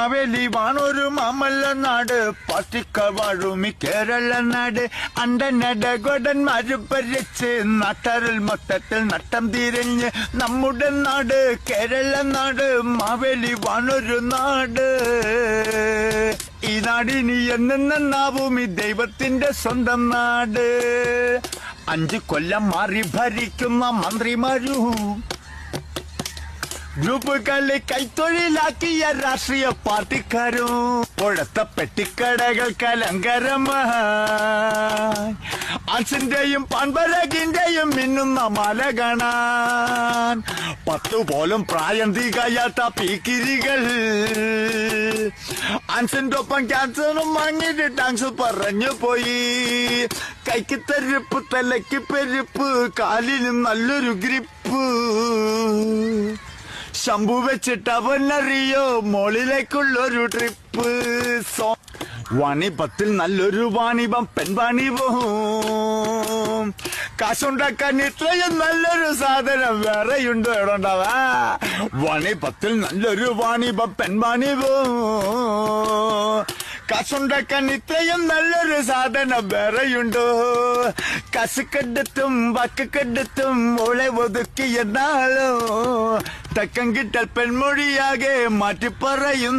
മാവേലി വാണൊരു മാമല്ല നാട് പാർട്ടിക്ക വാഴുമി കേരള നാട് അണ്ടനടകൊടന്മാര് ഭരിച്ച് നാട്ടാറിൽ മൊത്തത്തിൽ നട്ടം തിരിഞ്ഞ് നമ്മുടെ നാട് കേരള നാട് മാവേലി വാണൊരു നാട് ഈ നാടിനി എന്നെന്നാവും ഈ ദൈവത്തിന്റെ സ്വന്തം നാട് 5 കൊല്ലം മാറി ഭരിക്കുന്ന മന്ത്രിമാരും ഗ്രൂപ്പുകളെ കൈത്തൊഴിലാക്കിയ രാഷ്ട്രീയ പാർട്ടിക്കാരും പുഴത്ത പെട്ടിക്കടകൾക്ക് അലങ്കാരമായി ആൻസിന്റെയും പാൻപരകിന്റെയും മിന്നുന്ന മല കാണാൻ 10 പോലും പ്രായം തികയാത്ത പീക്കിരികൾ ആൻസിന്റെ ഒപ്പം ക്യാൻസറും വാങ്ങിയിട്ട് ടാങ്സ് പറഞ്ഞു പോയി കൈക്ക് തെരുപ്പ് തലയ്ക്ക് പെരുപ്പ് കാലിന് നല്ലൊരു ഗ്രിപ്പ് ശംഭു വെച്ചിട്ട് അവനറിയോ മോളിലേക്കുള്ളൊരു ട്രിപ്പ് വാണിപത്തിൽ നല്ലൊരു വാണിപം പെൺവാണിപവും കാശുണ്ടാക്കാൻ ഇത്രയും നല്ലൊരു സാധനം വേറെയുണ്ടോ എവിടെണ്ടാവാ വാണിപത്തിൽ നല്ലൊരു വാണിപം പെൺവാണിപവും കാശുണ്ടാക്കാൻ ഇത്രയും നല്ലൊരു സാധനം വേറെയുണ്ടോ കസുക്കെടുത്തും വാക്കുക്കെടുത്തും മോളെ ഒതുക്കിയ നാളോ തക്കം കിട്ടൽ പെൺമൊഴിയാകെ മാറ്റി പറയുന്ന